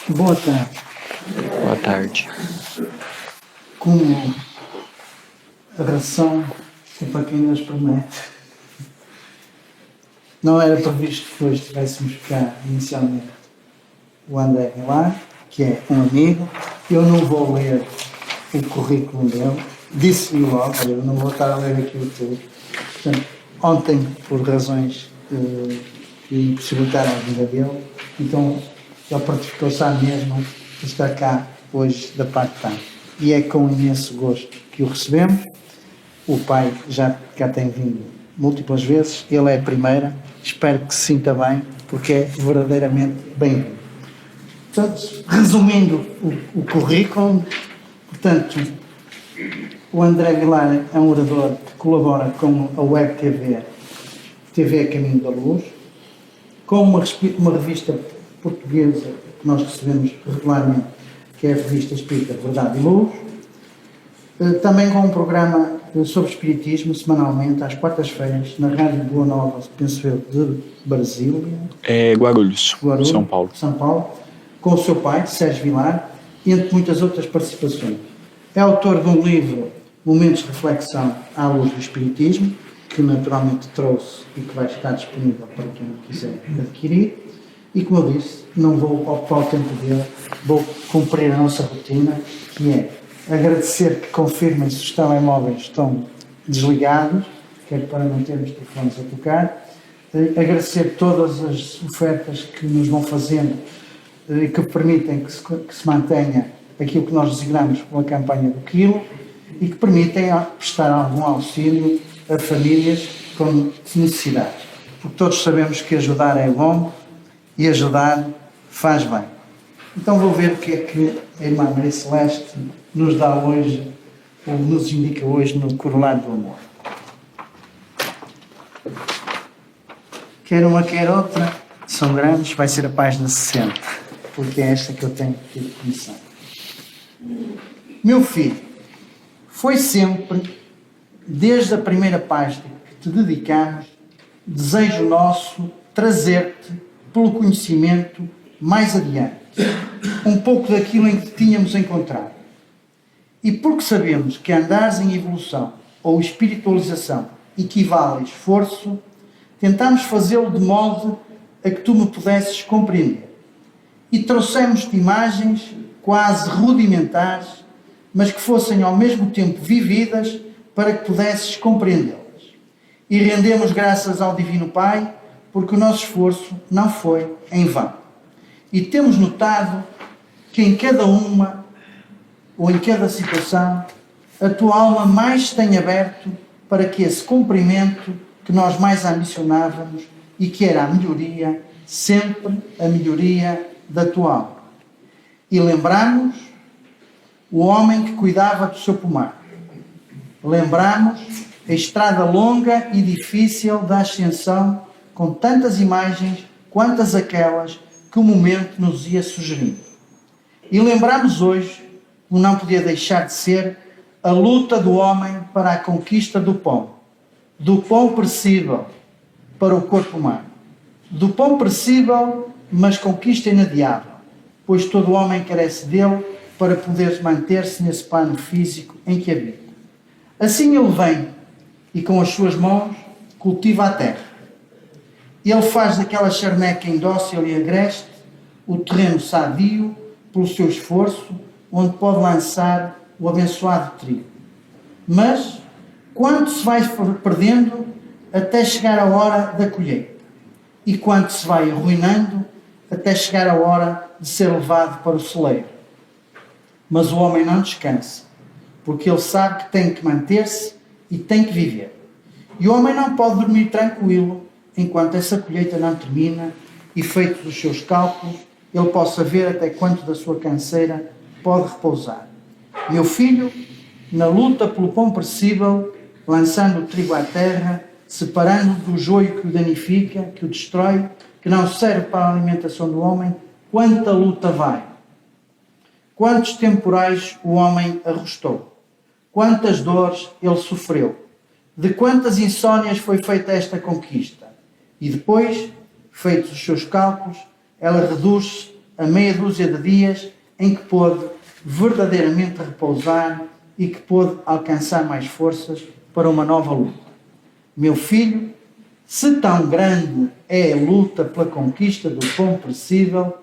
Boa tarde. Boa tarde. Como a ração é para quem nos promete. Não era previsto que hoje tivéssemos cá inicialmente o André Aguilar, que é um amigo. Eu não vou ler o currículo dele. Disse-lhe logo, eu não vou estar a ler aquilo tudo. Portanto, ontem, por razões que impossibilitaram a vida dele, então ele prontificou-se à mesma de estar cá hoje da parte de tarde. E é com imenso gosto que o recebemos. O pai já cá tem vindo múltiplas vezes, ele é a primeira, espero que se sinta bem, porque é verdadeiramente bem-vindo. Portanto, resumindo o currículo, portanto, o André Aguilar é um orador que colabora com a Web TV a Caminho da Luz, com uma revista portuguesa que nós recebemos regularmente, que é a revista Espírita Verdade e Luz, também com um programa sobre espiritismo, semanalmente, às quartas-feiras, na Rádio Boa Nova, penso eu, de Brasília. Guarulhos, São Paulo. Com o seu pai, Sérgio Vilar, entre muitas outras participações. É autor de um livro, Momentos de Reflexão à Luz do Espiritismo, que naturalmente trouxe e que vai estar disponível para quem quiser adquirir. E, como eu disse, não vou ocupar o tempo dele, vou cumprir a nossa rotina, que é agradecer que confirmem se os telemóveis estão desligados, que é para não termos telefones a tocar, agradecer todas as ofertas que nos vão fazendo e que permitem que se mantenha aquilo que nós designamos pela campanha do quilo e que permitem prestar algum auxílio a famílias com necessidades. Porque todos sabemos que ajudar é bom e ajudar faz bem. Então vou ver o que é que a irmã Maria Celeste nos dá hoje, ou nos indica hoje no Corolário do Amor. Quer uma, quer outra, são grandes, vai ser a página 60, porque é esta que eu tenho que começar. Meu filho, foi sempre, desde a primeira página que te dedicamos, desejo nosso trazer-te, pelo conhecimento, mais adiante, um pouco daquilo em que tínhamos encontrado. E porque sabemos que andares em evolução ou espiritualização equivale a esforço, tentámos fazê-lo de modo a que tu me pudesses compreender. E trouxemos-te imagens quase rudimentares, mas que fossem ao mesmo tempo vividas para que pudesses compreendê-las. E rendemos graças ao Divino Pai, porque o nosso esforço não foi em vão. E temos notado que em cada uma, ou em cada situação, a tua alma mais se tem aberto para que esse cumprimento que nós mais ambicionávamos e que era a melhoria, sempre a melhoria da tua alma. E lembramos o homem que cuidava do seu pomar. Lembramos a estrada longa e difícil da ascensão, com tantas imagens quantas aquelas que o momento nos ia sugerindo. E lembramos hoje, como não podia deixar de ser, a luta do homem para a conquista do pão perecível para o corpo humano. Do pão perecível, mas conquista inadiável, pois todo homem carece dele para poder manter-se nesse plano físico em que habita. Assim ele vem e com as suas mãos cultiva a terra. Ele faz daquela charneca indócil e agreste o terreno sadio pelo seu esforço, onde pode lançar o abençoado trigo. Mas, quanto se vai perdendo até chegar a hora da colheita, e quanto se vai arruinando até chegar a hora de ser levado para o celeiro. Mas o homem não descansa, porque ele sabe que tem que manter-se e tem que viver. E o homem não pode dormir tranquilo enquanto essa colheita não termina e, feitos os seus cálculos, ele possa ver até quanto da sua canseira pode repousar. Meu filho, na luta pelo pão perecível, lançando o trigo à terra, separando do joio que o danifica, que o destrói, que não serve para a alimentação do homem, quanta luta vai. Quantos temporais o homem arrostou, quantas dores ele sofreu, de quantas insónias foi feita esta conquista. E depois, feitos os seus cálculos, ela reduz-se a meia dúzia de dias em que pôde verdadeiramente repousar e que pôde alcançar mais forças para uma nova luta. Meu filho, se tão grande é a luta pela conquista do pão perecível,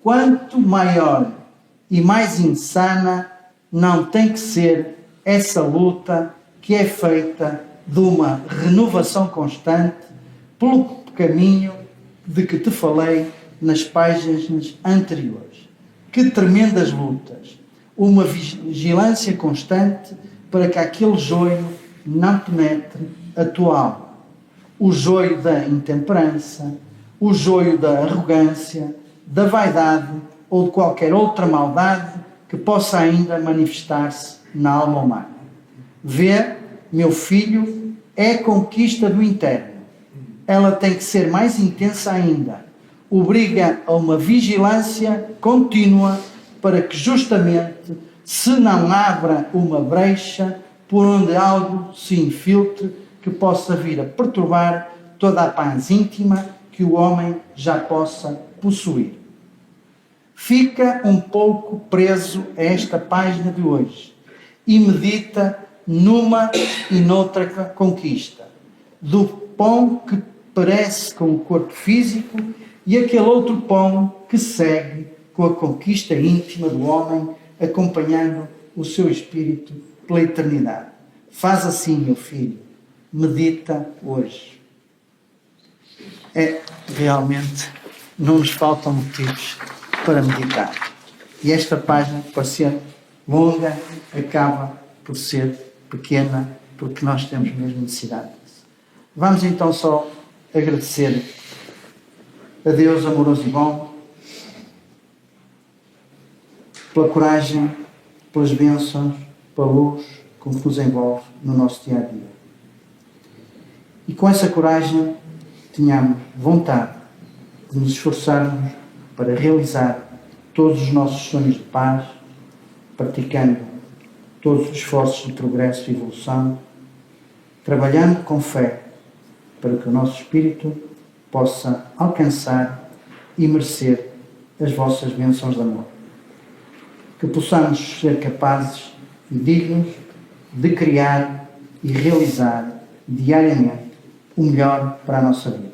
quanto maior e mais insana não tem que ser essa luta que é feita de uma renovação constante pelo caminho de que te falei nas páginas anteriores. Que tremendas lutas! Uma vigilância constante para que aquele joio não penetre a tua alma. O joio da intemperança, o joio da arrogância, da vaidade ou de qualquer outra maldade que possa ainda manifestar-se na alma humana. Vê, meu filho, é a conquista do interno. Ela tem que ser mais intensa ainda. Obriga a uma vigilância contínua para que justamente se não abra uma brecha por onde algo se infiltre que possa vir a perturbar toda a paz íntima que o homem já possa possuir. Fica um pouco preso a esta página de hoje e medita numa e noutra conquista. Do pão que parece com o corpo físico e aquele outro pão que segue com a conquista íntima do homem, acompanhando o seu espírito pela eternidade. Faz assim, meu filho, medita hoje. Realmente não nos faltam motivos para meditar. E esta página, por ser longa, acaba por ser pequena, porque nós temos mesmo necessidade disso. Vamos então só agradecer a Deus amoroso e bom pela coragem, pelas bênçãos, pela luz com que nos envolve no nosso dia a dia. E com essa coragem tenhamos vontade de nos esforçarmos para realizar todos os nossos sonhos de paz, praticando todos os esforços de progresso e evolução, trabalhando com fé para que o nosso espírito possa alcançar e merecer as vossas bênçãos de amor. Que possamos ser capazes e dignos de criar e realizar diariamente o melhor para a nossa vida.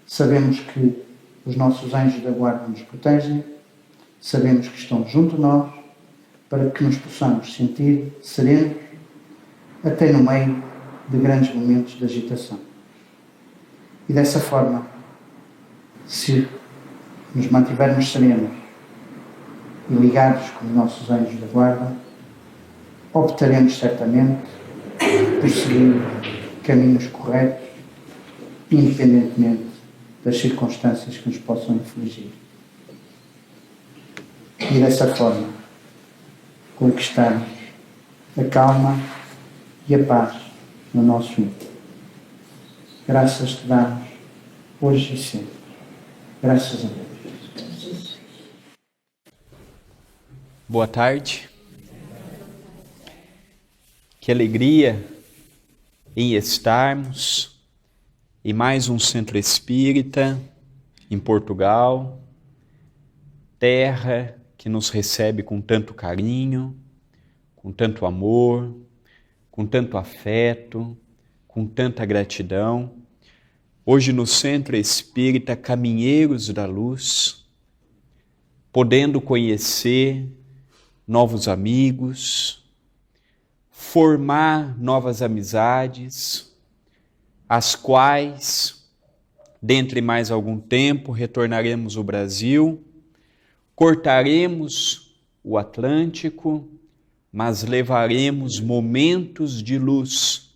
Sabemos que os nossos anjos da guarda nos protegem, sabemos que estão junto de nós para que nos possamos sentir serenos até no meio de grandes momentos de agitação. E dessa forma, se nos mantivermos serenos e ligados com os nossos anjos da guarda, optaremos certamente por seguir caminhos corretos, independentemente das circunstâncias que nos possam infligir. E dessa forma, conquistarmos a calma e a paz no nosso íntimo. Graças te damos, hoje e sempre. Graças a Deus. Boa tarde. Que alegria em estarmos em mais um centro espírita em Portugal, terra que nos recebe com tanto carinho, com tanto amor, com tanto afeto, com tanta gratidão. Hoje no Centro Espírita Caminheiros da Luz, podendo conhecer novos amigos, formar novas amizades, as quais, dentre mais algum tempo, retornaremos ao Brasil, cortaremos o Atlântico, mas levaremos momentos de luz,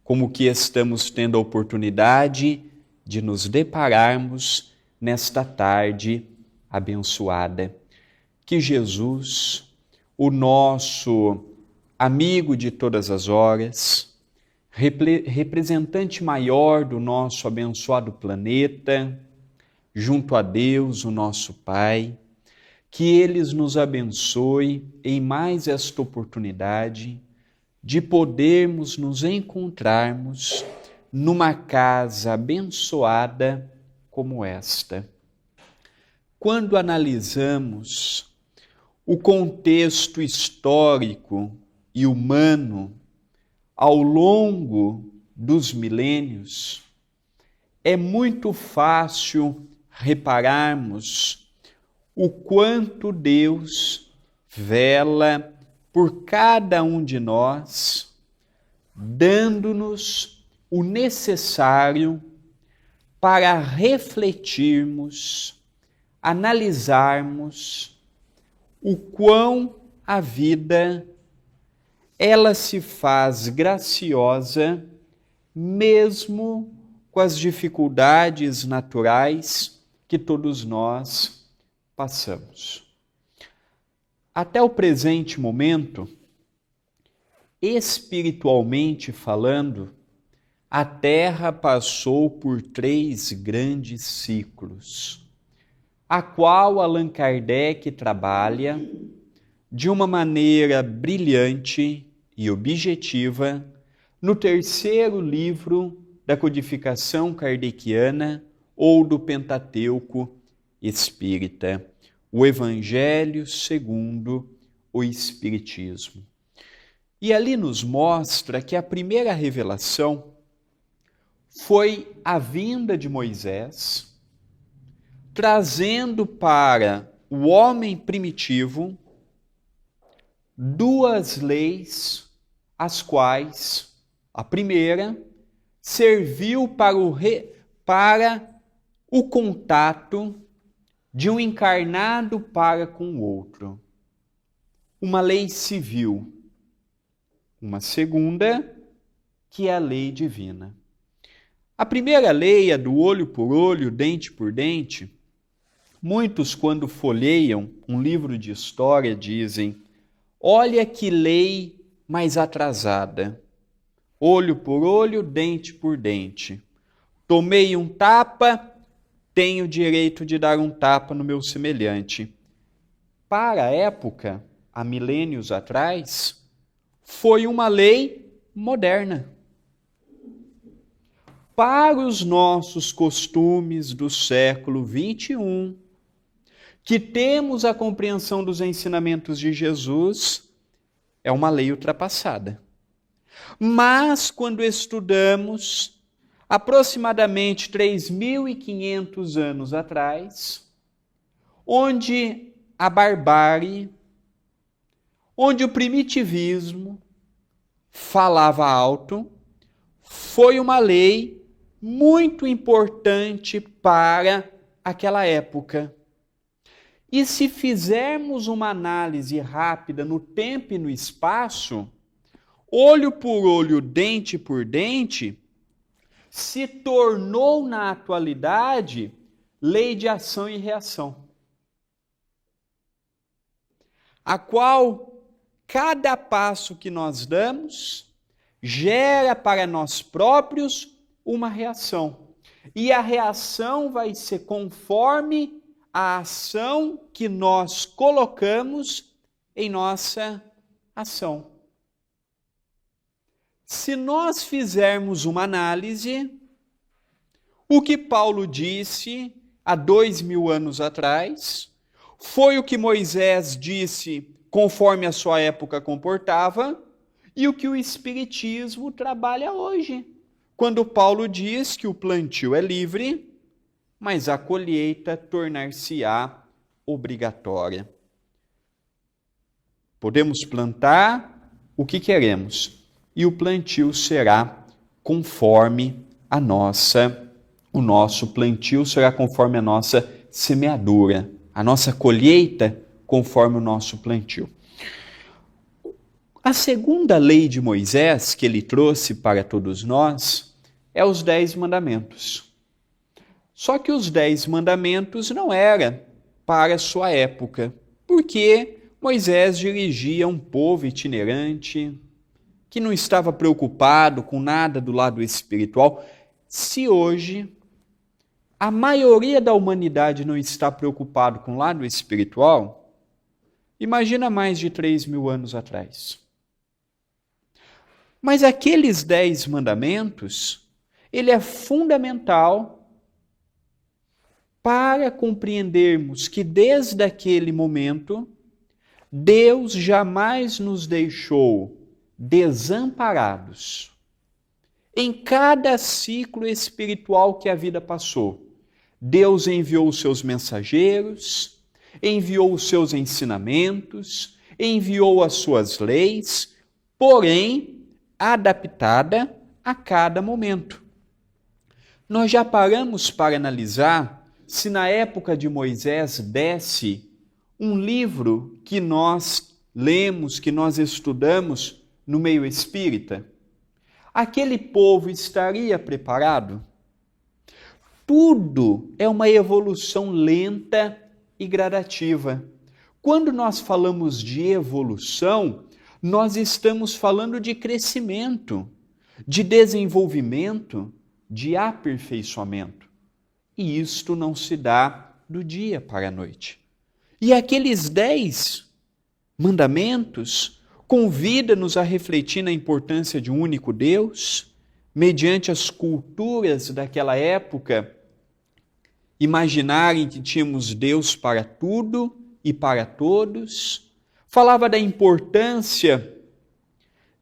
como que estamos tendo a oportunidade de nos depararmos nesta tarde abençoada. Que Jesus, o nosso amigo de todas as horas, representante maior do nosso abençoado planeta, junto a Deus, o nosso Pai, que eles nos abençoe em mais esta oportunidade de podermos nos encontrarmos numa casa abençoada como esta. quando analisamos o contexto histórico e humano ao longo dos milênios, é muito fácil repararmos o quanto Deus vela por cada um de nós, dando-nos o necessário para refletirmos, analisarmos o quão a vida ela se faz graciosa mesmo com as dificuldades naturais que todos nós passamos. Até o presente momento, espiritualmente falando, a Terra passou por 3 grandes ciclos, a qual Allan Kardec trabalha de uma maneira brilhante e objetiva no 3º livro da codificação kardeciana ou do Pentateuco Espírita, o Evangelho segundo o Espiritismo. E ali nos mostra que a primeira revelação foi a vinda de Moisés, trazendo para o homem primitivo 2 leis, as quais a primeira serviu para o contato de um encarnado para com o outro. Uma lei civil. Uma segunda, que é a lei divina. A primeira lei, a do olho por olho, dente por dente. Muitos, quando folheiam um livro de história, dizem: olha que lei mais atrasada. Olho por olho, dente por dente. Tomei um tapa, tenho direito de dar um tapa no meu semelhante. Para a época, há milênios atrás, foi uma lei moderna. Para os nossos costumes do século 21, que temos a compreensão dos ensinamentos de Jesus, é uma lei ultrapassada. Mas, quando estudamos, aproximadamente 3.500 anos atrás, onde a barbárie, onde o primitivismo falava alto, foi uma lei muito importante para aquela época. E se fizermos uma análise rápida no tempo e no espaço, olho por olho, dente por dente, se tornou na atualidade lei de ação e reação, a qual cada passo que nós damos gera para nós próprios uma reação. E a reação vai ser conforme a ação que nós colocamos em nossa ação. Se nós fizermos uma análise, o que Paulo disse há 2.000 anos atrás, foi o que Moisés disse conforme a sua época comportava, e o que o Espiritismo trabalha hoje, quando Paulo diz que o plantio é livre, mas a colheita tornar-se-á obrigatória. Podemos plantar o que queremos, e o plantio será conforme o nosso plantio será conforme a nossa semeadura, a nossa colheita conforme o nosso plantio. A segunda lei de Moisés que ele trouxe para todos nós é os 10 mandamentos. Só que os 10 mandamentos não eram para a sua época, porque Moisés dirigia um povo itinerante, que não estava preocupado com nada do lado espiritual. Se hoje a maioria da humanidade não está preocupado com o lado espiritual, imagina mais de 3.000 anos atrás. Mas aqueles 10 mandamentos, ele é fundamental para compreendermos que desde aquele momento, Deus jamais nos deixou desamparados. Em cada ciclo espiritual que a vida passou, Deus enviou os seus mensageiros, enviou os seus ensinamentos, enviou as suas leis, porém adaptada a cada momento. Nós já paramos para analisar se na época de Moisés desce um livro que nós lemos, que nós estudamos no meio espírita? Aquele povo estaria preparado? Tudo é uma evolução lenta e gradativa. Quando nós falamos de evolução, nós estamos falando de crescimento, de desenvolvimento, de aperfeiçoamento. E isto não se dá do dia para a noite. E aqueles 10 mandamentos convida-nos a refletir na importância de um único Deus, mediante as culturas daquela época, imaginarem que tínhamos Deus para tudo e para todos. Falava da importância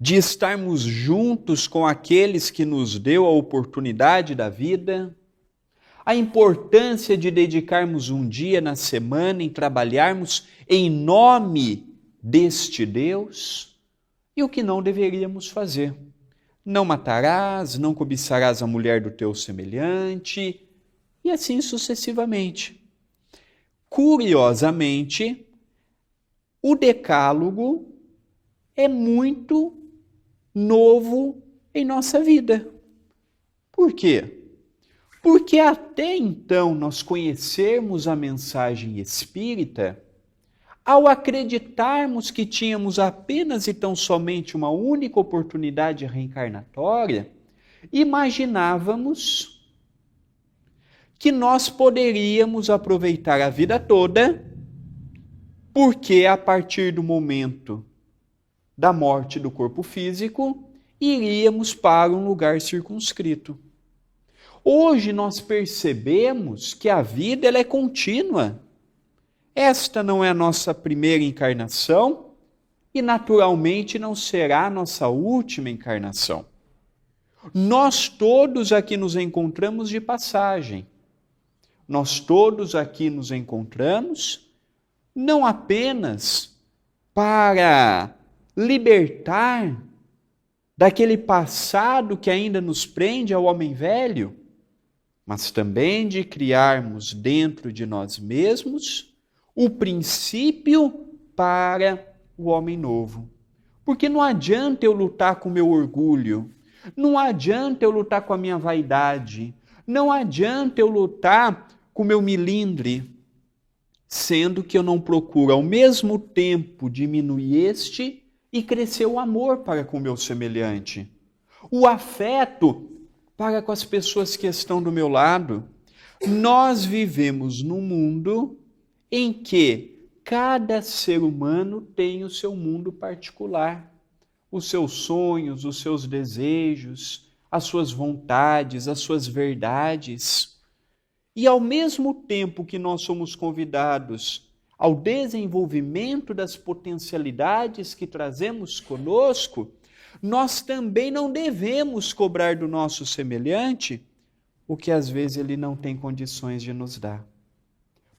de estarmos juntos com aqueles que nos deu a oportunidade da vida, a importância de dedicarmos um dia na semana em trabalharmos em nome deste Deus, e o que não deveríamos fazer. Não matarás, não cobiçarás a mulher do teu semelhante, e assim sucessivamente. Curiosamente, o Decálogo é muito novo em nossa vida. Por quê? Porque até então nós conhecermos a mensagem espírita, ao acreditarmos que tínhamos apenas e tão somente uma única oportunidade reencarnatória, imaginávamos que nós poderíamos aproveitar a vida toda, porque a partir do momento da morte do corpo físico, iríamos para um lugar circunscrito. Hoje nós percebemos que a vida ela é contínua. Esta não é a nossa primeira encarnação e naturalmente não será a nossa última encarnação. Nós todos aqui nos encontramos de passagem. Nós todos aqui nos encontramos não apenas para libertar daquele passado que ainda nos prende ao homem velho, mas também de criarmos dentro de nós mesmos o princípio para o homem novo. Porque não adianta eu lutar com o meu orgulho, não adianta eu lutar com a minha vaidade, não adianta eu lutar com o meu milindre, sendo que eu não procuro ao mesmo tempo diminuir este e crescer o amor para com o meu semelhante, o afeto para com as pessoas que estão do meu lado. Nós vivemos num mundo em que cada ser humano tem o seu mundo particular, os seus sonhos, os seus desejos, as suas vontades, as suas verdades. E ao mesmo tempo que nós somos convidados ao desenvolvimento das potencialidades que trazemos conosco, nós também não devemos cobrar do nosso semelhante o que às vezes ele não tem condições de nos dar.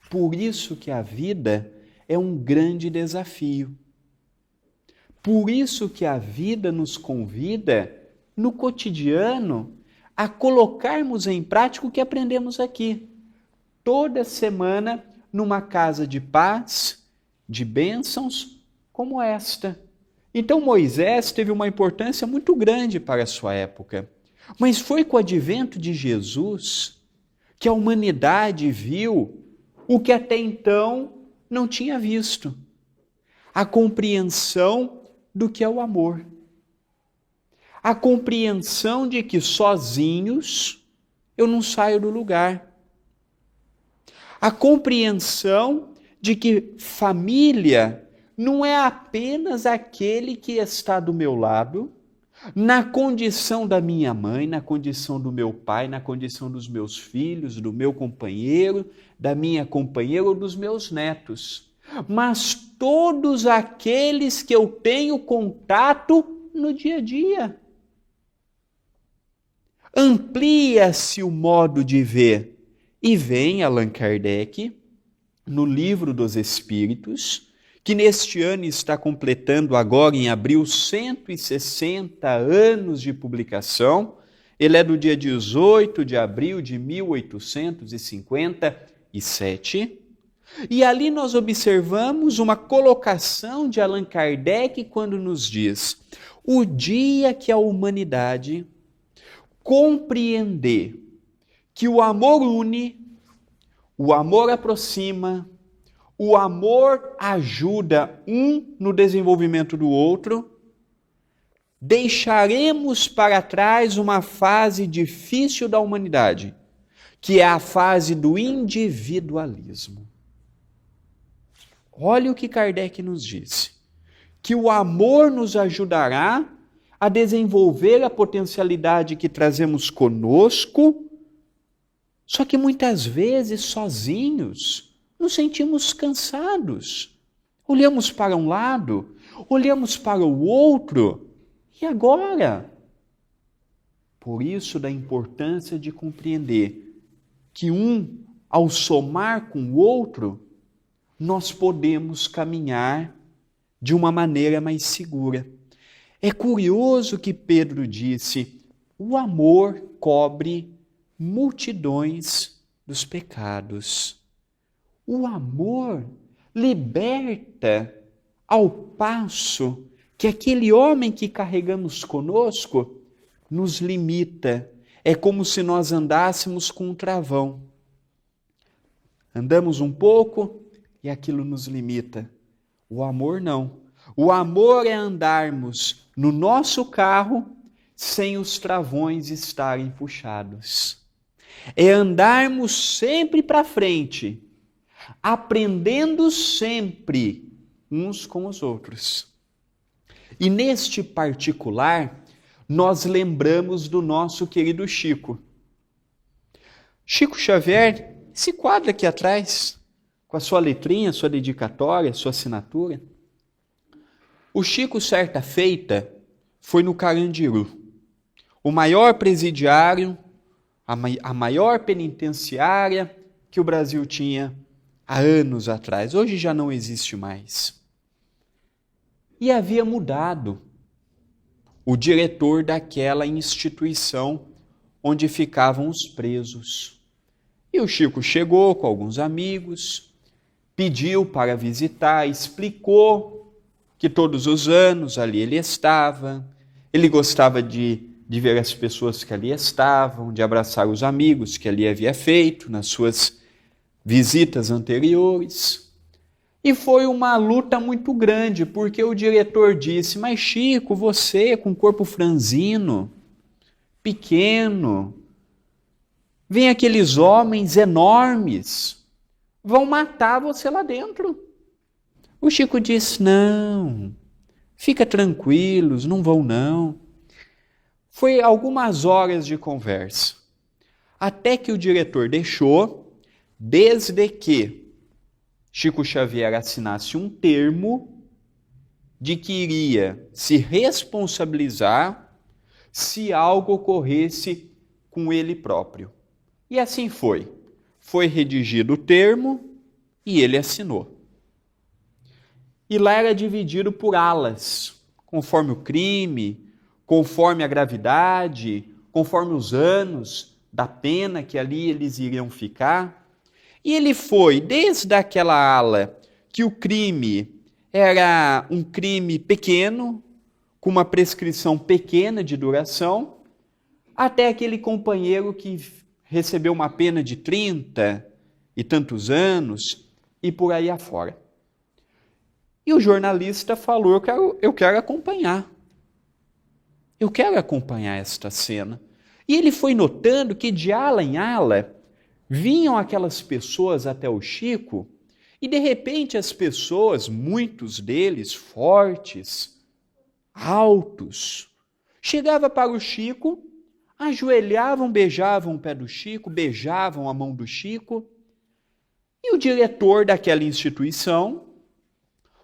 Por isso que a vida é um grande desafio. Por isso que a vida nos convida, no cotidiano, a colocarmos em prática o que aprendemos aqui. Toda semana, numa casa de paz, de bênçãos, como esta. Então Moisés teve uma importância muito grande para a sua época. Mas foi com o advento de Jesus que a humanidade viu o que até então não tinha visto. A compreensão do que é o amor. A compreensão de que sozinhos eu não saio do lugar. A compreensão de que família não é apenas aquele que está do meu lado, na condição da minha mãe, na condição do meu pai, na condição dos meus filhos, do meu companheiro, da minha companheira ou dos meus netos, mas todos aqueles que eu tenho contato no dia a dia. Amplia-se o modo de ver e vem Allan Kardec, no Livro dos Espíritos, que neste ano está completando agora em abril 160 anos de publicação. Ele é do dia 18 de abril de 1857. E ali nós observamos uma colocação de Allan Kardec quando nos diz: o dia que a humanidade compreender que o amor une, o amor aproxima, o amor ajuda um no desenvolvimento do outro, deixaremos para trás uma fase difícil da humanidade, que é a fase do individualismo. Olha o que Kardec nos disse, que o amor nos ajudará a desenvolver a potencialidade que trazemos conosco, só que muitas vezes sozinhos nos sentimos cansados. Olhamos para um lado, olhamos para o outro, e agora? Por isso da importância de compreender que ao somar com o outro, nós podemos caminhar de uma maneira mais segura. É curioso que Pedro disse: o amor cobre multidões dos pecados. O amor liberta, ao passo que aquele homem que carregamos conosco nos limita. É como se nós andássemos com um travão. Andamos um pouco e aquilo nos limita. O amor não. O amor é andarmos no nosso carro sem os travões estarem puxados. É andarmos sempre para frente, aprendendo sempre uns com os outros. E neste particular, nós lembramos do nosso querido Chico. Chico Xavier, esse quadro aqui atrás, com a sua letrinha, sua dedicatória, sua assinatura. O Chico, certa feita, foi no Carandiru, o maior presidiário, a maior penitenciária que o Brasil tinha há anos atrás. Hoje já não existe mais. E havia mudado o diretor daquela instituição onde ficavam os presos. E o Chico chegou com alguns amigos, pediu para visitar, explicou que todos os anos ali ele estava, ele gostava de ver as pessoas que ali estavam, de abraçar os amigos que ali havia feito nas suas visitas anteriores. E foi uma luta muito grande, porque o diretor disse: mas Chico, você com corpo franzino, pequeno, vem aqueles homens enormes, vão matar você lá dentro. O Chico disse: não, fica tranquilos, não vão não. Foi algumas horas de conversa, até que o diretor deixou, desde que Chico Xavier assinasse um termo de que iria se responsabilizar se algo ocorresse com ele próprio. E assim foi. Foi redigido o termo e ele assinou. E lá era dividido por alas, conforme o crime, conforme a gravidade, conforme os anos da pena que ali eles iriam ficar. E ele foi desde aquela ala que o crime era um crime pequeno, com uma prescrição pequena de duração, até aquele companheiro que recebeu uma pena de 30 e tantos anos e por aí afora. E o jornalista falou: eu quero acompanhar. Eu quero acompanhar esta cena. E ele foi notando que de ala em ala vinham aquelas pessoas até o Chico e de repente as pessoas, muitos deles fortes, altos, chegava para o Chico, ajoelhavam, beijavam o pé do Chico, beijavam a mão do Chico, e o diretor daquela instituição,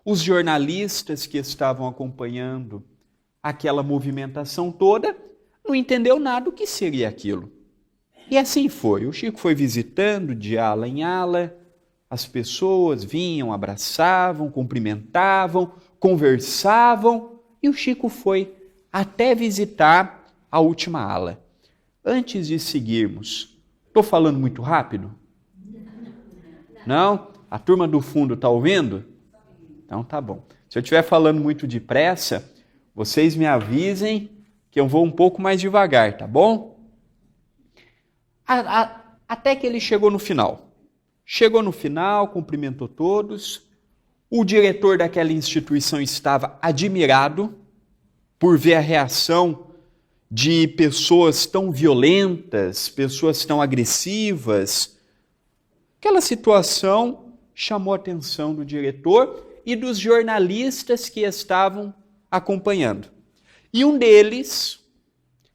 os jornalistas que estavam acompanhando aquela movimentação toda, não entendeu nada do que seria aquilo. E assim foi. O Chico foi visitando de ala em ala, as pessoas vinham, abraçavam, cumprimentavam, conversavam, e o Chico foi até visitar a última ala. Antes de seguirmos, estou falando muito rápido? Não? A turma do fundo está ouvindo? Então tá bom. Se eu estiver falando muito depressa, vocês me avisem que eu vou um pouco mais devagar, tá bom? Até que ele chegou no final. Chegou no final, cumprimentou todos. O diretor daquela instituição estava admirado por ver a reação de pessoas tão violentas, pessoas tão agressivas. Aquela situação chamou a atenção do diretor e dos jornalistas que estavam acompanhando. E um deles,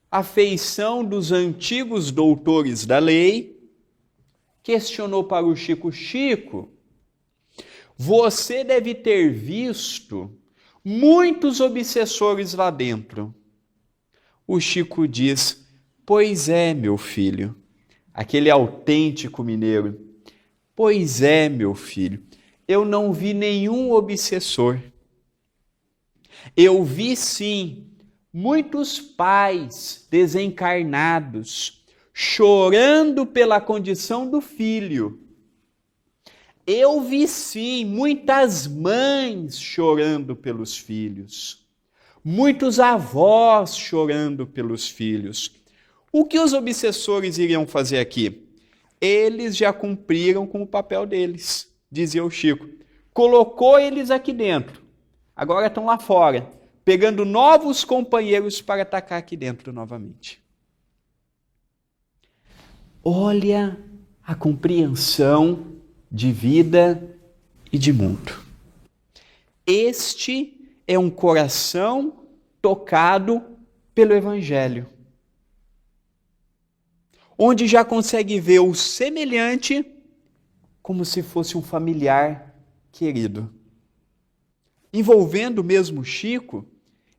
a feição dos antigos doutores da lei, questionou para o Chico: Chico, você deve ter visto muitos obsessores lá dentro. O Chico diz: pois é, meu filho, aquele autêntico mineiro, pois é, meu filho, eu não vi nenhum obsessor. Eu vi sim muitos pais desencarnados chorando pela condição do filho. Eu vi sim muitas mães chorando pelos filhos, muitos avós chorando pelos filhos. O que os obsessores iriam fazer aqui? Eles já cumpriram com o papel deles, dizia o Chico. Colocou eles aqui dentro, agora estão lá fora, pegando novos companheiros para atacar aqui dentro novamente. Olha a compreensão de vida e de mundo. Este é um coração tocado pelo Evangelho, onde já consegue ver o semelhante como se fosse um familiar querido. Envolvendo mesmo Chico,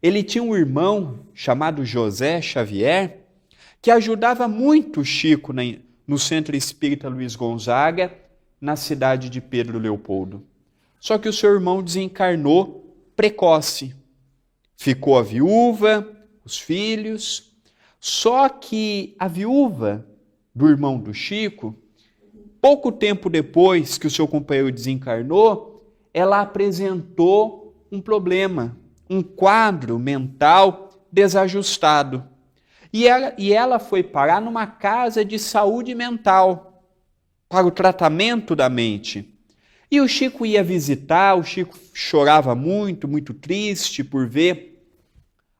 ele tinha um irmão chamado José Xavier, que ajudava muito Chico no Centro Espírita Luiz Gonzaga, na cidade de Pedro Leopoldo. Só que o seu irmão desencarnou precoce. Ficou a viúva, os filhos. Só que a viúva do irmão do Chico, pouco tempo depois que o seu companheiro desencarnou, ela apresentou um problema, um quadro mental desajustado. E ela foi parar numa casa de saúde mental para o tratamento da mente. E o Chico ia visitar, o Chico chorava muito, muito triste por ver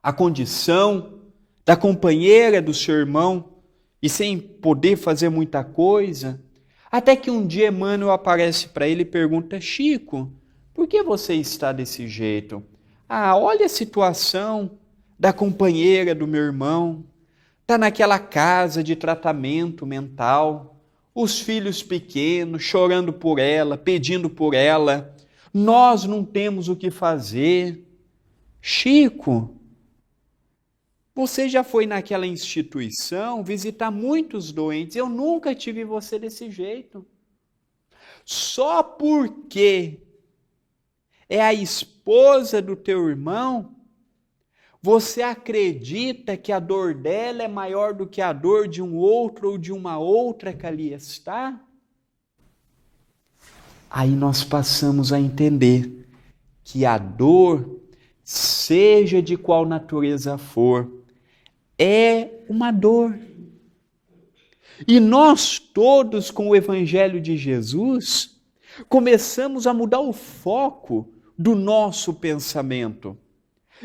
a condição da companheira do seu irmão e sem poder fazer muita coisa. Até que um dia Emmanuel aparece para ele e pergunta: Chico, por que você está desse jeito? Olha a situação da companheira do meu irmão. Está naquela casa de tratamento mental, os filhos pequenos chorando por ela, pedindo por ela. Nós não temos o que fazer. Chico, você já foi naquela instituição visitar muitos doentes. Eu nunca tive você desse jeito. Só porque é a esposa do teu irmão, você acredita que a dor dela é maior do que a dor de um outro ou de uma outra que ali está? Aí nós passamos a entender que a dor, seja de qual natureza for, é uma dor. E nós todos, com o Evangelho de Jesus, começamos a mudar o foco do nosso pensamento.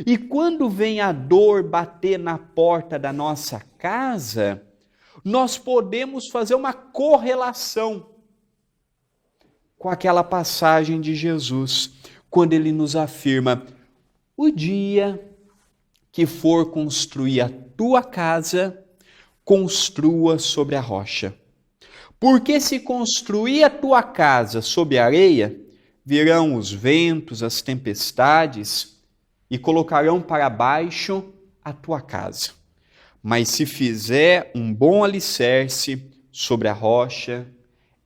E quando vem a dor bater na porta da nossa casa, nós podemos fazer uma correlação com aquela passagem de Jesus, quando ele nos afirma: o dia que for construir a tua casa, construa sobre a rocha. Porque se construir a tua casa sobre a areia, virão os ventos, as tempestades e colocarão para baixo a tua casa. Mas se fizer um bom alicerce sobre a rocha,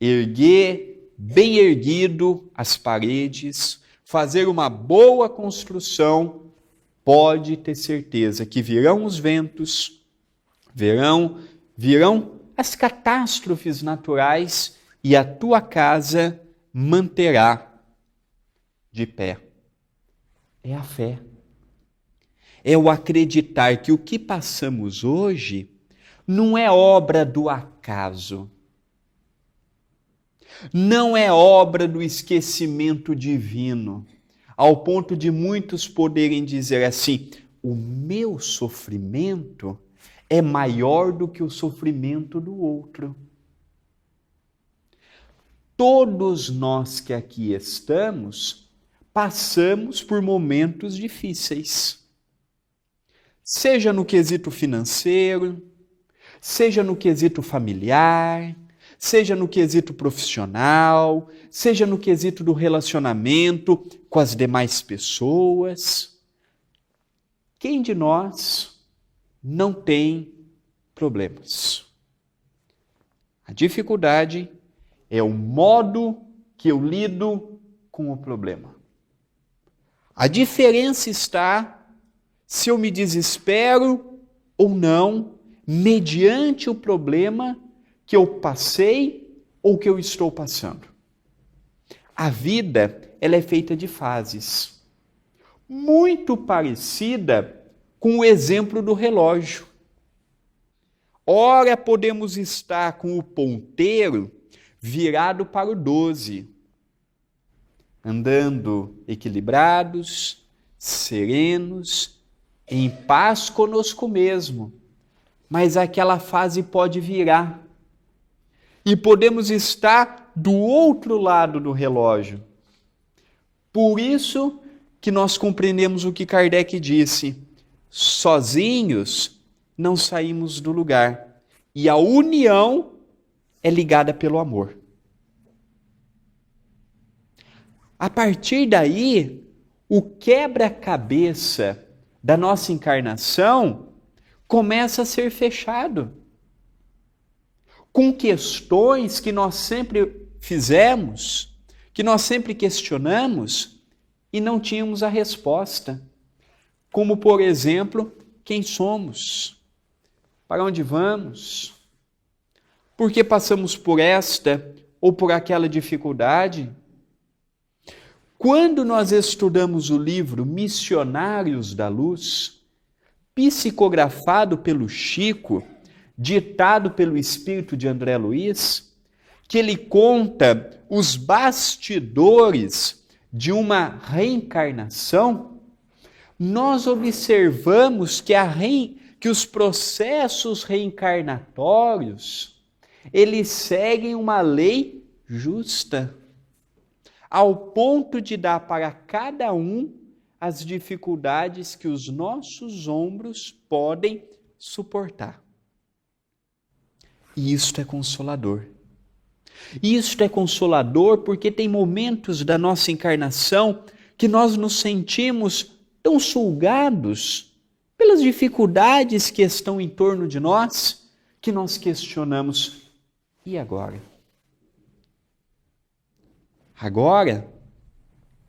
erguer bem erguido as paredes, fazer uma boa construção, pode ter certeza que virão os ventos, virão as catástrofes naturais e a tua casa manterá de pé. É a fé. É o acreditar que o que passamos hoje não é obra do acaso. Não é obra do esquecimento divino, ao ponto de muitos poderem dizer assim: o meu sofrimento é maior do que o sofrimento do outro. Todos nós que aqui estamos passamos por momentos difíceis. Seja no quesito financeiro, seja no quesito familiar, seja no quesito profissional, seja no quesito do relacionamento com as demais pessoas. Quem de nós não tem problemas? A dificuldade é o modo que eu lido com o problema. A diferença está se eu me desespero ou não, mediante o problema que eu passei ou que eu estou passando. A vida, ela é feita de fases, muito parecida com o exemplo do relógio. Ora, podemos estar com o ponteiro virado para o 12, andando equilibrados, serenos, em paz conosco mesmo, mas aquela fase pode virar. E podemos estar do outro lado do relógio. Por isso que nós compreendemos o que Kardec disse: sozinhos não saímos do lugar. E a união é ligada pelo amor. A partir daí, o quebra-cabeça da nossa encarnação começa a ser fechado com questões que nós sempre fizemos, que nós sempre questionamos e não tínhamos a resposta. Como, por exemplo, quem somos? Para onde vamos? Por que passamos por esta ou por aquela dificuldade? Quando nós estudamos o livro Missionários da Luz, psicografado pelo Chico, ditado pelo espírito de André Luiz, que ele conta os bastidores de uma reencarnação, nós observamos que os processos reencarnatórios, eles seguem uma lei justa, ao ponto de dar para cada um as dificuldades que os nossos ombros podem suportar. E isto é consolador. Isto é consolador porque tem momentos da nossa encarnação que nós nos sentimos tão sugados pelas dificuldades que estão em torno de nós, que nós questionamos: e agora? Agora,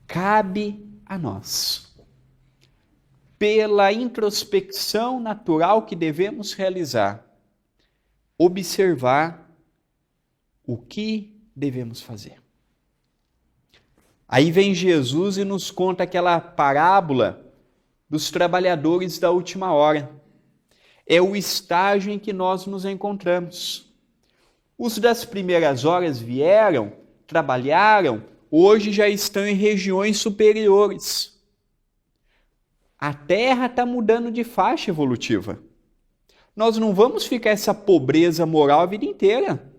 cabe a nós, pela introspecção natural que devemos realizar, observar o que devemos fazer. Aí vem Jesus e nos conta aquela parábola dos trabalhadores da última hora. É o estágio em que nós nos encontramos. Os das primeiras horas vieram, trabalharam, hoje já estão em regiões superiores. A Terra está mudando de faixa evolutiva. Nós não vamos ficar essa pobreza moral a vida inteira.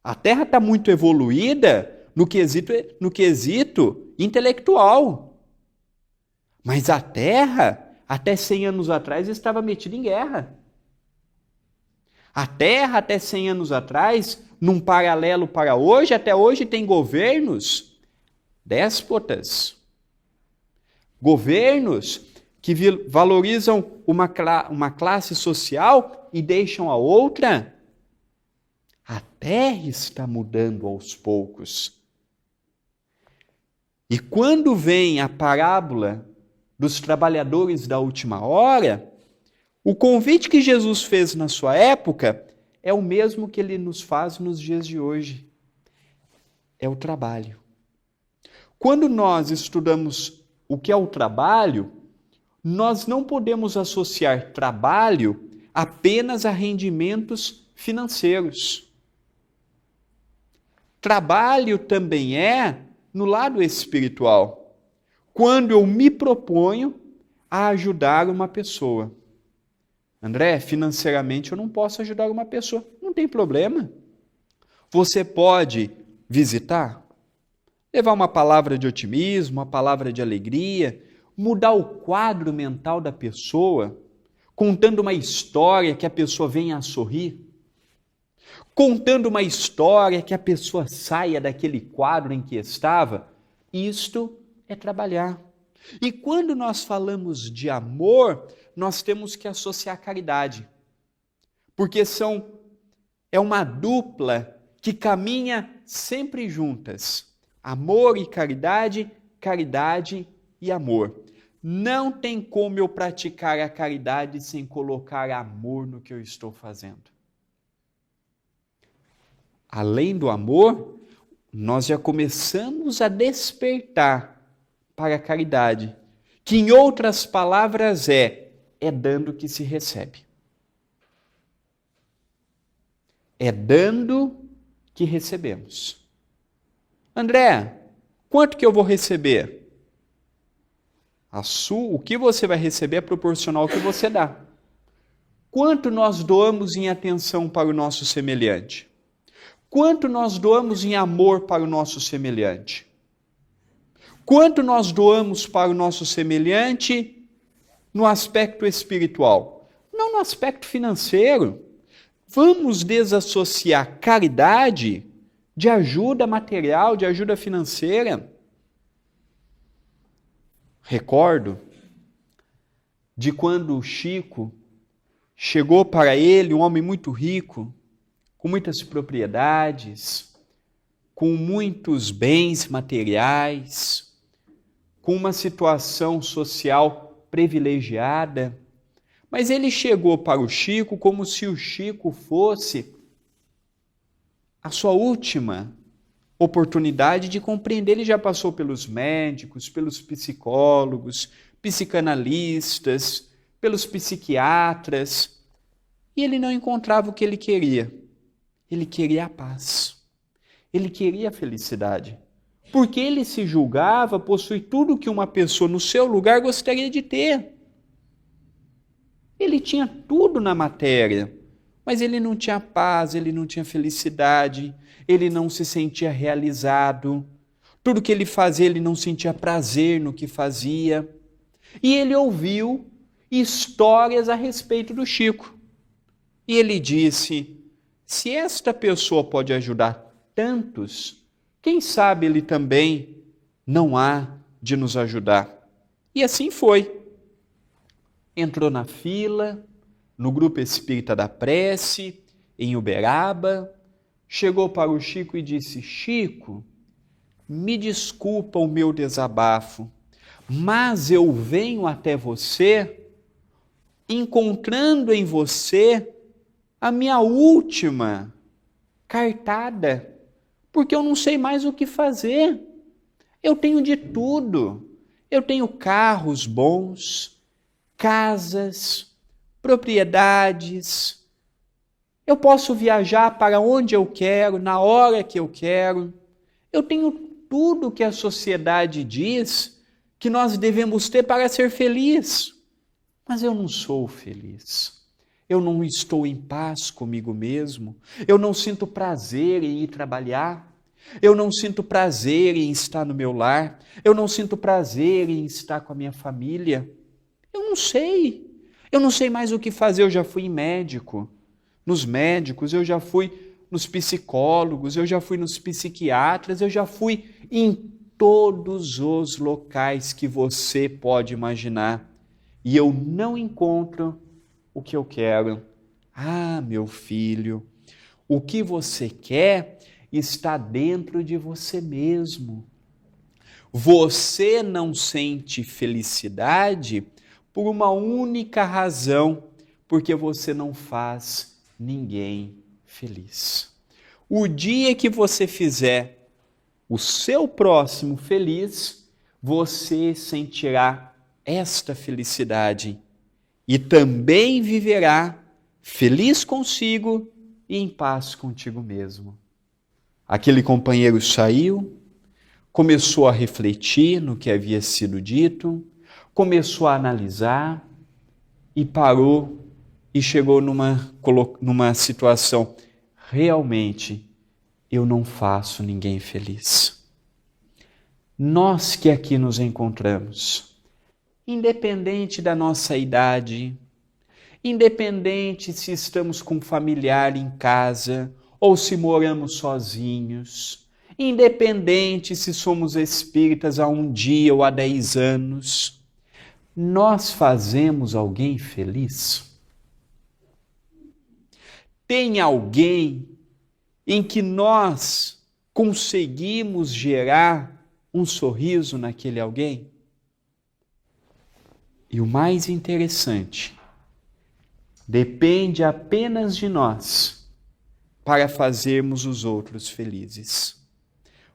A Terra está muito evoluída no quesito intelectual. Mas a Terra até 100 anos atrás, estava metida em guerra. A Terra, até 100 anos atrás, num paralelo para hoje, até hoje tem governos déspotas. Governos que valorizam uma classe social e deixam a outra. A Terra está mudando aos poucos. E quando vem a parábola dos trabalhadores da última hora, o convite que Jesus fez na sua época é o mesmo que ele nos faz nos dias de hoje. É o trabalho. Quando nós estudamos o que é o trabalho, nós não podemos associar trabalho apenas a rendimentos financeiros. Trabalho também é no lado espiritual, quando eu me proponho a ajudar uma pessoa. André, financeiramente eu não posso ajudar uma pessoa. Não tem problema. Você pode visitar, levar uma palavra de otimismo, uma palavra de alegria, mudar o quadro mental da pessoa, contando uma história que a pessoa venha a sorrir, contando uma história que a pessoa saia daquele quadro em que estava. Isto é trabalhar. E quando nós falamos de amor, nós temos que associar a caridade, porque é uma dupla que caminha sempre juntas. Amor e caridade, caridade e amor. Não tem como eu praticar a caridade sem colocar amor no que eu estou fazendo. Além do amor, nós já começamos a despertar para a caridade, que em outras palavras é dando que se recebe. É dando que recebemos. André, quanto que eu vou receber? O que você vai receber é proporcional ao que você dá. Quanto nós doamos em atenção para o nosso semelhante? Quanto nós doamos em amor para o nosso semelhante? Quanto nós doamos para o nosso semelhante no aspecto espiritual? Não no aspecto financeiro. Vamos desassociar caridade de ajuda material, de ajuda financeira. Recordo de quando o Chico chegou para ele, um homem muito rico, com muitas propriedades, com muitos bens materiais, com uma situação social privilegiada, mas ele chegou para o Chico como se o Chico fosse a sua última oportunidade de compreender. Ele já passou pelos médicos, pelos psicólogos, psicanalistas, pelos psiquiatras, e ele não encontrava o que ele queria. Ele queria a paz. Ele queria a felicidade. Porque ele se julgava possuir tudo que uma pessoa no seu lugar gostaria de ter. Ele tinha tudo na matéria, mas ele não tinha paz, ele não tinha felicidade, ele não se sentia realizado. Tudo que ele fazia, ele não sentia prazer no que fazia. E ele ouviu histórias a respeito do Chico. E ele disse: se esta pessoa pode ajudar tantos, quem sabe ele também não há de nos ajudar. E assim foi. Entrou na fila, no grupo espírita da prece, em Uberaba, chegou para o Chico e disse: Chico, me desculpa o meu desabafo, mas eu venho até você encontrando em você a minha última cartada, porque eu não sei mais o que fazer. Eu tenho de tudo. Eu tenho carros bons, casas, propriedades. Eu posso viajar para onde eu quero, na hora que eu quero. Eu tenho tudo que a sociedade diz que nós devemos ter para ser feliz. Mas eu não sou feliz. Eu não estou em paz comigo mesmo. Eu não sinto prazer em ir trabalhar. Eu não sinto prazer em estar no meu lar. Eu não sinto prazer em estar com a minha família. Eu não sei. Eu não sei mais o que fazer. Eu já fui em médico, nos médicos, eu já fui nos psicólogos, eu já fui nos psiquiatras, eu já fui em todos os locais que você pode imaginar. E eu não encontro o que eu quero. Ah, meu filho, o que você quer está dentro de você mesmo. Você não sente felicidade por uma única razão, porque você não faz ninguém feliz. O dia que você fizer o seu próximo feliz, você sentirá esta felicidade e também viverá feliz consigo e em paz contigo mesmo. Aquele companheiro saiu, começou a refletir no que havia sido dito, começou a analisar e parou e chegou numa situação: realmente eu não faço ninguém feliz. Nós que aqui nos encontramos, independente da nossa idade, independente se estamos com um familiar em casa ou se moramos sozinhos, independente se somos espíritas há um dia ou há 10 anos, nós fazemos alguém feliz? Tem alguém em que nós conseguimos gerar um sorriso naquele alguém? E o mais interessante, depende apenas de nós para fazermos os outros felizes.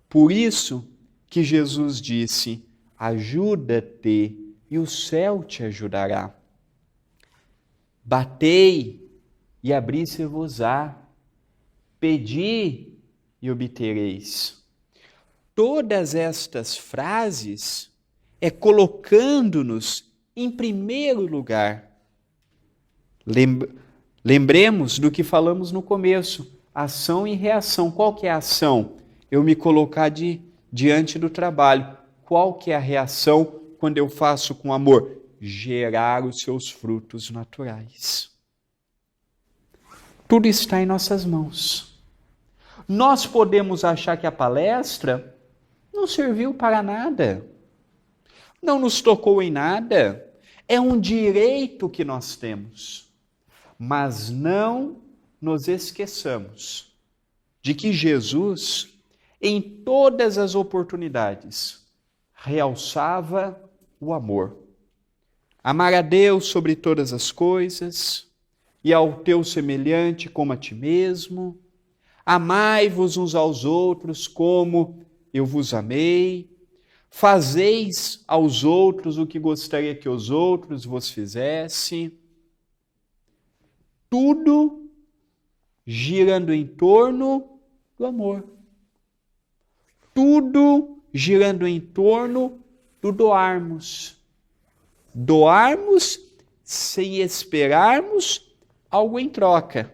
Por isso que Jesus disse: ajuda-te e o céu te ajudará. Batei e abri-se-vos-á. Pedi e obtereis. Todas estas frases é colocando-nos em primeiro lugar. Lembremos do que falamos no começo, ação e reação. Qual que é a ação? Eu me colocar diante do trabalho. Qual que é a reação quando eu faço com amor? Gerar os seus frutos naturais. Tudo está em nossas mãos. Nós podemos achar que a palestra não serviu para nada, não nos tocou em nada, é um direito que nós temos. Mas não nos esqueçamos de que Jesus, em todas as oportunidades, realçava o amor. Amar a Deus sobre todas as coisas e ao teu semelhante como a ti mesmo. Amai-vos uns aos outros como eu vos amei. Fazeis aos outros o que gostaria que os outros vos fizessem. Tudo girando em torno do amor. Tudo girando em torno do doarmos. Doarmos sem esperarmos algo em troca.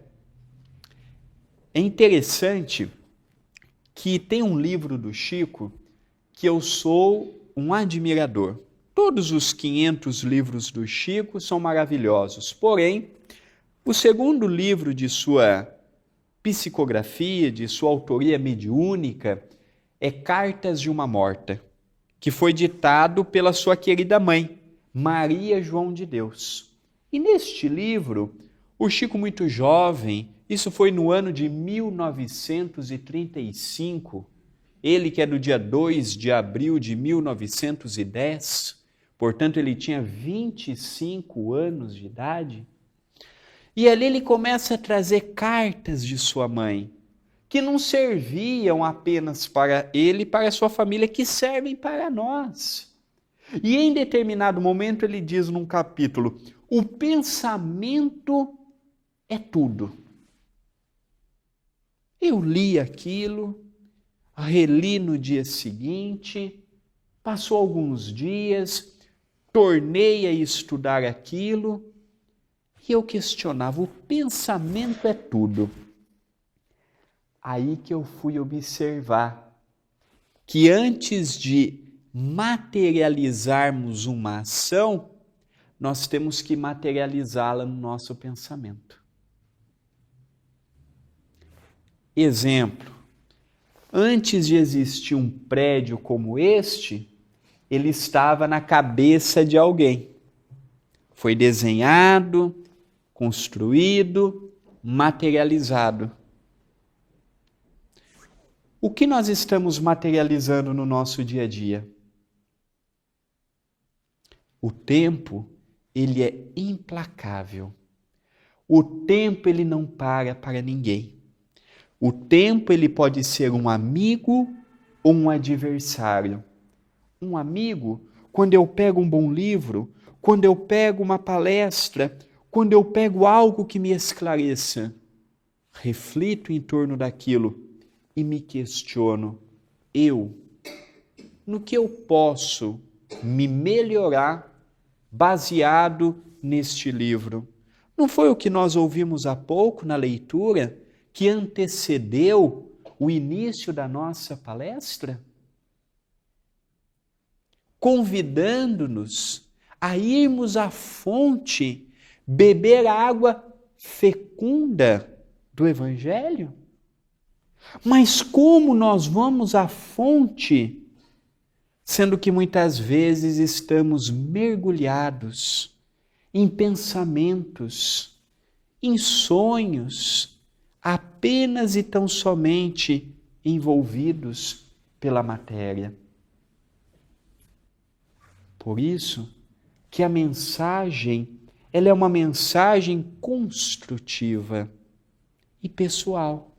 É interessante que tem um livro do Chico que eu sou um admirador. Todos os 500 livros do Chico são maravilhosos, porém, o segundo livro de sua psicografia, de sua autoria mediúnica, é Cartas de uma Morta, que foi ditado pela sua querida mãe, Maria João de Deus. E neste livro, o Chico, muito jovem, isso foi no ano de 1935, ele que é do dia 2 de abril de 1910, portanto ele tinha 25 anos de idade, e ali ele começa a trazer cartas de sua mãe, que não serviam apenas para ele e para a sua família, que servem para nós. E em determinado momento ele diz num capítulo: o pensamento é tudo. Eu li aquilo, reli no dia seguinte, passou alguns dias, tornei a estudar aquilo e eu questionava: o pensamento é tudo. Aí que eu fui observar que antes de materializarmos uma ação, nós temos que materializá-la no nosso pensamento. Exemplo, antes de existir um prédio como este, ele estava na cabeça de alguém. Foi desenhado, construído, materializado. O que nós estamos materializando no nosso dia a dia? O tempo, ele é implacável. O tempo, ele não para ninguém. O tempo, ele pode ser um amigo ou um adversário. Um amigo, quando eu pego um bom livro, quando eu pego uma palestra, quando eu pego algo que me esclareça, reflito em torno daquilo e me questiono, no que eu posso me melhorar baseado neste livro? Não foi o que nós ouvimos há pouco na leitura que antecedeu o início da nossa palestra? Convidando-nos a irmos à fonte, beber a água fecunda do Evangelho? Mas como nós vamos à fonte, sendo que muitas vezes estamos mergulhados em pensamentos, em sonhos, apenas e tão somente envolvidos pela matéria? Por isso que a mensagem, ela é uma mensagem construtiva e pessoal,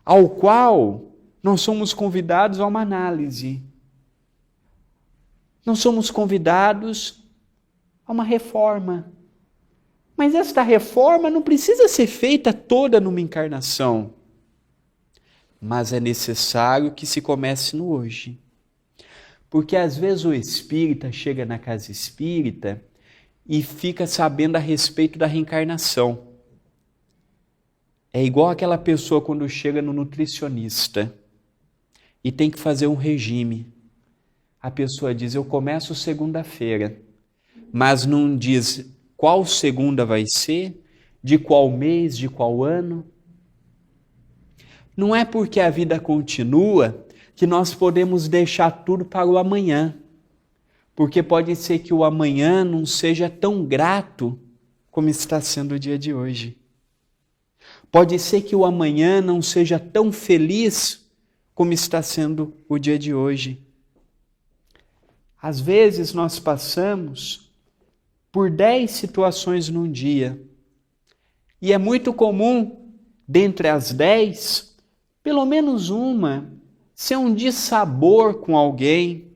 ao qual nós somos convidados a uma análise. Nós somos convidados a uma reforma. Mas esta reforma não precisa ser feita toda numa encarnação. Mas é necessário que se comece no hoje. Porque às vezes o espírita chega na casa espírita e fica sabendo a respeito da reencarnação. É igual aquela pessoa quando chega no nutricionista e tem que fazer um regime. A pessoa diz, eu começo segunda-feira, mas não diz qual segunda vai ser, de qual mês, de qual ano. Não é porque a vida continua que nós podemos deixar tudo para o amanhã, porque pode ser que o amanhã não seja tão grato como está sendo o dia de hoje. Pode ser que o amanhã não seja tão feliz como está sendo o dia de hoje. Às vezes nós passamos por 10 situações num dia, e é muito comum, dentre as 10, pelo menos uma, ser um dissabor com alguém,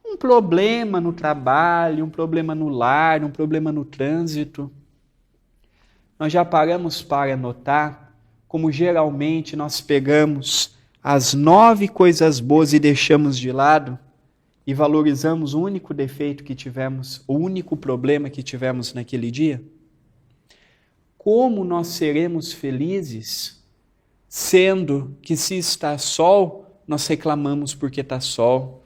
um problema no trabalho, um problema no lar, um problema no trânsito. Nós já paramos para notar como geralmente nós pegamos as 9 coisas boas e deixamos de lado e valorizamos o único defeito que tivemos, o único problema que tivemos naquele dia? Como nós seremos felizes sendo que se está sol, nós reclamamos porque está sol,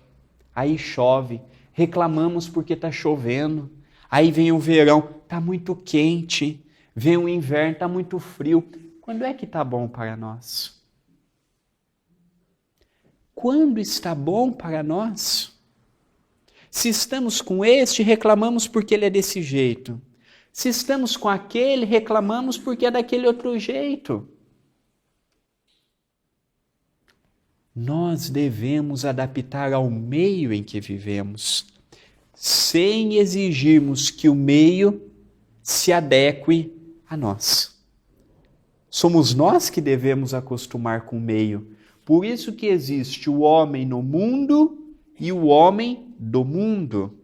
aí chove, reclamamos porque está chovendo, aí vem o verão, está muito quente, vem o inverno, está muito frio. Quando é que está bom para nós? Quando está bom para nós? Se estamos com este, reclamamos porque ele é desse jeito. Se estamos com aquele, reclamamos porque é daquele outro jeito. Nós devemos adaptar ao meio em que vivemos, sem exigirmos que o meio se adeque a nós. Somos nós que devemos acostumar com o meio. Por isso que existe o homem no mundo e o homem do mundo.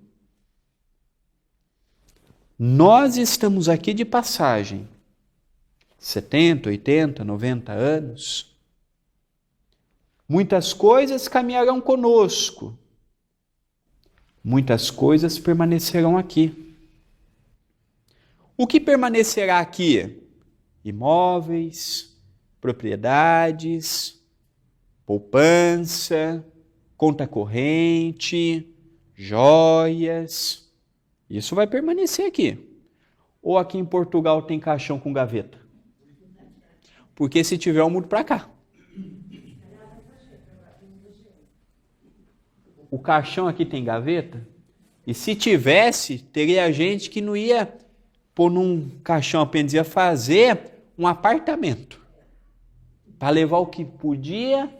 Nós estamos aqui de passagem, 70, 80, 90 anos. Muitas coisas caminharão conosco. Muitas coisas permanecerão aqui. O que permanecerá aqui? Imóveis, propriedades, poupança, conta corrente, joias. Isso vai permanecer aqui. Ou aqui em Portugal tem caixão com gaveta? Porque se tiver, eu mudo para cá. O caixão aqui tem gaveta? E se tivesse, teria gente que não ia pôr num caixão apenas, ia fazer um apartamento. Para levar o que podia.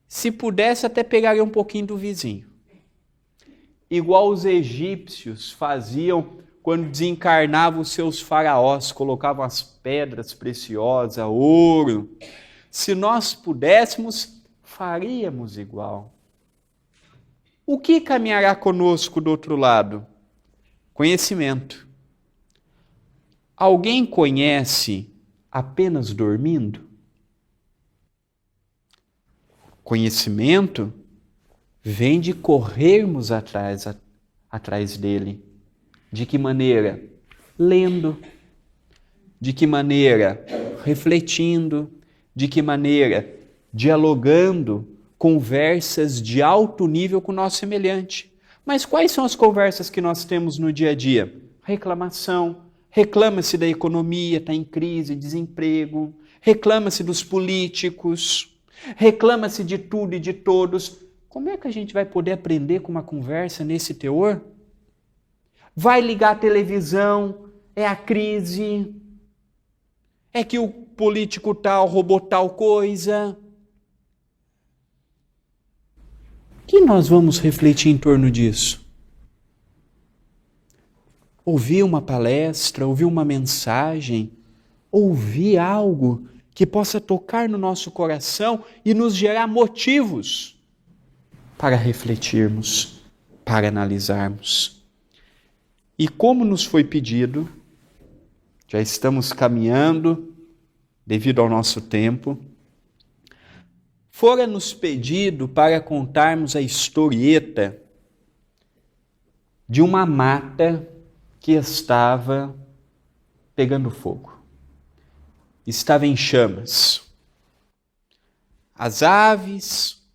Se pudesse, até pegaria um pouquinho do vizinho. Igual os egípcios faziam quando desencarnavam os seus faraós, colocavam as pedras preciosas, ouro. Se nós pudéssemos, faríamos igual. O que caminhará conosco do outro lado? Conhecimento. Alguém conhece apenas dormindo? Conhecimento vem de corrermos atrás dele. De que maneira? Lendo. De que maneira? Refletindo. De que maneira? Dialogando conversas de alto nível com o nosso semelhante. Mas quais são as conversas que nós temos no dia a dia? Reclamação. Reclama-se da economia, está em crise, desemprego. Reclama-se dos políticos. Reclama-se de tudo e de todos. Como é que a gente vai poder aprender com uma conversa nesse teor? Vai ligar a televisão, é a crise, é que o político tal roubou tal coisa. O que nós vamos refletir em torno disso? Ouvir uma palestra, ouvir uma mensagem, ouvir algo que possa tocar no nosso coração e nos gerar motivos para refletirmos, para analisarmos. E como nos foi pedido, já estamos caminhando devido ao nosso tempo, fora-nos pedido para contarmos a historieta de uma mata que estava pegando fogo. Estava em chamas. As aves,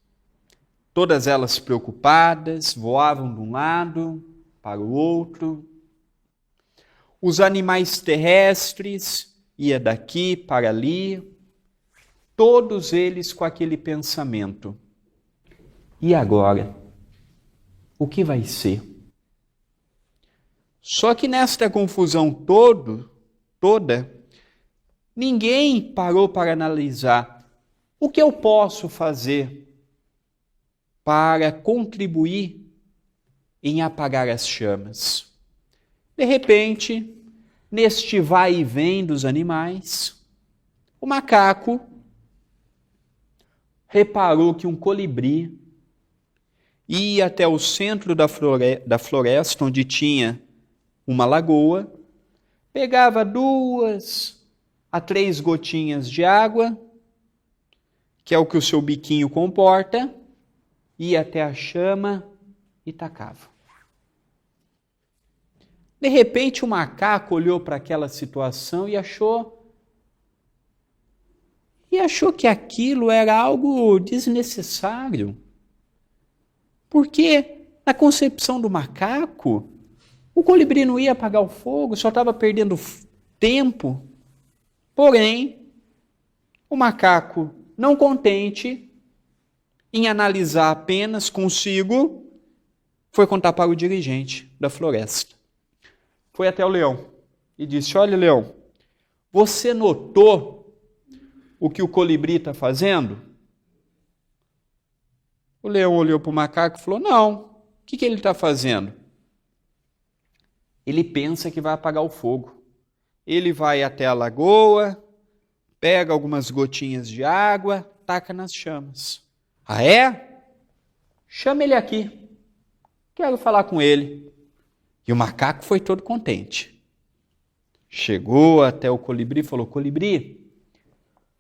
todas elas preocupadas, voavam de um lado para o outro. Os animais terrestres iam daqui para ali, todos eles com aquele pensamento. E agora? O que vai ser? Só que nesta confusão toda, ninguém parou para analisar o que eu posso fazer para contribuir em apagar as chamas. De repente, neste vai e vem dos animais, o macaco reparou que um colibri ia até o centro da floresta, onde tinha uma lagoa, pegava 2 a 3 gotinhas de água, que é o que o seu biquinho comporta, ia até a chama e tacava. De repente, o macaco olhou para aquela situação e achou que aquilo era algo desnecessário. Porque, na concepção do macaco, o colibri não ia apagar o fogo, só estava perdendo tempo. Porém, o macaco, não contente em analisar apenas consigo, foi contar para o dirigente da floresta. Foi até o leão e disse: olha, leão, você notou o que o colibri está fazendo? O leão olhou para o macaco e falou: não, o que ele está fazendo? Ele pensa que vai apagar o fogo. Ele vai até a lagoa, pega algumas gotinhas de água, taca nas chamas. Ah, é? Chama ele aqui. Quero falar com ele. E o macaco foi todo contente. Chegou até o colibri e falou: colibri,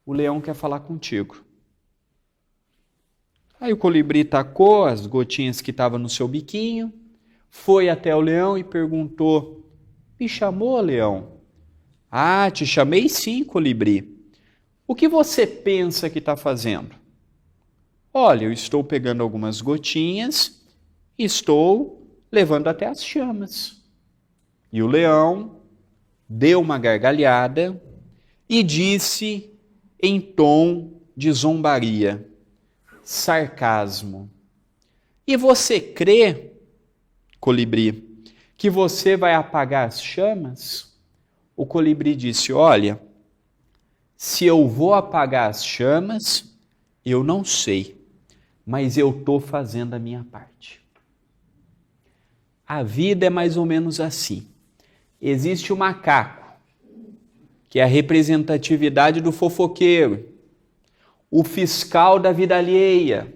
o leão quer falar contigo. Aí o colibri tacou as gotinhas que estavam no seu biquinho, foi até o leão e perguntou: me chamou, leão? Ah, te chamei sim, colibri. O que você pensa que está fazendo? Olha, eu estou pegando algumas gotinhas e estou levando até as chamas. E o leão deu uma gargalhada e disse em tom de zombaria, sarcasmo: e você crê, colibri, que você vai apagar as chamas? O colibri disse: olha, se eu vou apagar as chamas, eu não sei, mas eu estou fazendo a minha parte. A vida é mais ou menos assim. Existe o macaco, que é a representatividade do fofoqueiro, o fiscal da vida alheia.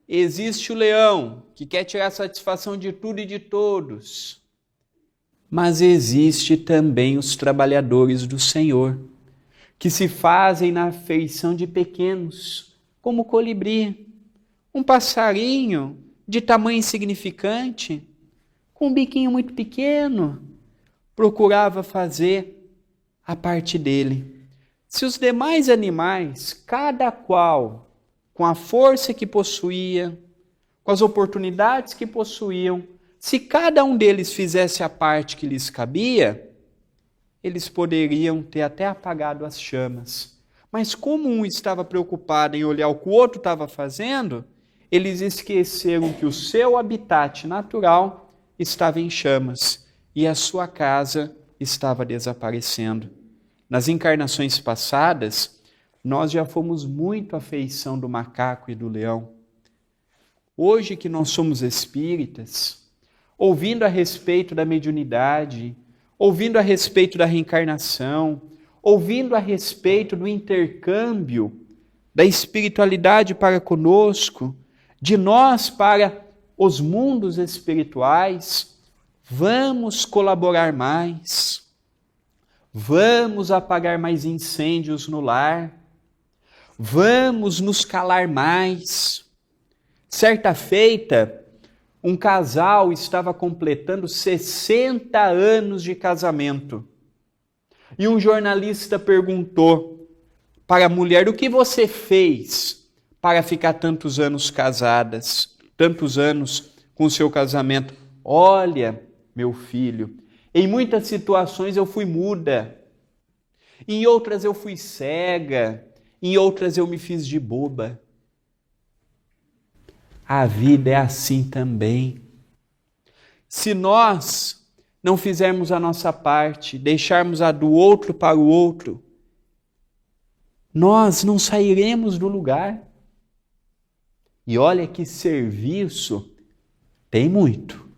Existe o leão, que quer tirar satisfação de tudo e de todos. Mas existe também os trabalhadores do Senhor, que se fazem na afeição de pequenos, como o colibri, um passarinho de tamanho insignificante, com um biquinho muito pequeno, procurava fazer a parte dele. Se os demais animais, cada qual, com a força que possuía, com as oportunidades que possuíam, se cada um deles fizesse a parte que lhes cabia, eles poderiam ter até apagado as chamas. Mas como um estava preocupado em olhar o que o outro estava fazendo, eles esqueceram que o seu habitat natural estava em chamas e a sua casa estava desaparecendo. Nas encarnações passadas, nós já fomos muito à feição do macaco e do leão. Hoje que nós somos espíritas, ouvindo a respeito da mediunidade, ouvindo a respeito da reencarnação, ouvindo a respeito do intercâmbio da espiritualidade para conosco, de nós para os mundos espirituais, vamos colaborar mais, vamos apagar mais incêndios no lar, vamos nos calar mais. Certa feita, um casal estava completando 60 anos de casamento. E um jornalista perguntou para a mulher: o que você fez para ficar tantos anos casadas, tantos anos com o seu casamento? Olha, meu filho, em muitas situações eu fui muda, em outras eu fui cega, em outras eu me fiz de boba. A vida é assim também. Se nós não fizermos a nossa parte, deixarmos a do outro para o outro, nós não sairemos do lugar. E olha que serviço tem muito.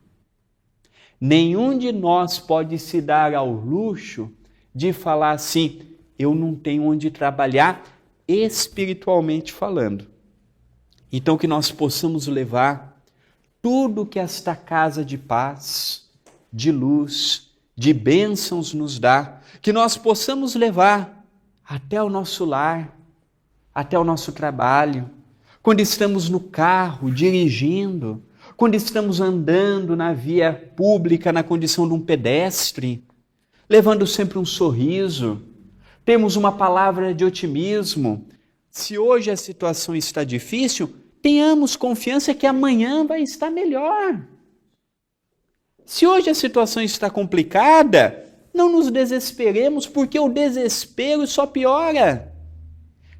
Nenhum de nós pode se dar ao luxo de falar assim: eu não tenho onde trabalhar espiritualmente falando. Então que nós possamos levar tudo que esta casa de paz, de luz, de bênçãos nos dá, que nós possamos levar até o nosso lar, até o nosso trabalho, quando estamos no carro, dirigindo, quando estamos andando na via pública na condição de um pedestre, levando sempre um sorriso, temos uma palavra de otimismo. Se hoje a situação está difícil, tenhamos confiança que amanhã vai estar melhor. Se hoje a situação está complicada, não nos desesperemos, porque o desespero só piora.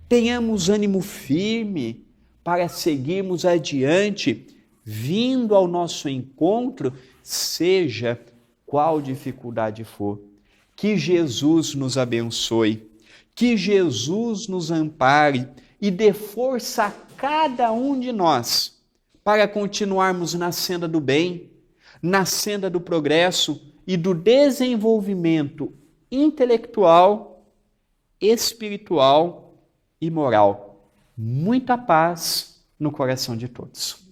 Tenhamos ânimo firme para seguirmos adiante, vindo ao nosso encontro, seja qual dificuldade for. Que Jesus nos abençoe, que Jesus nos ampare e dê força a cada um de nós para continuarmos na senda do bem, na senda do progresso e do desenvolvimento intelectual, espiritual e moral. Muita paz no coração de todos.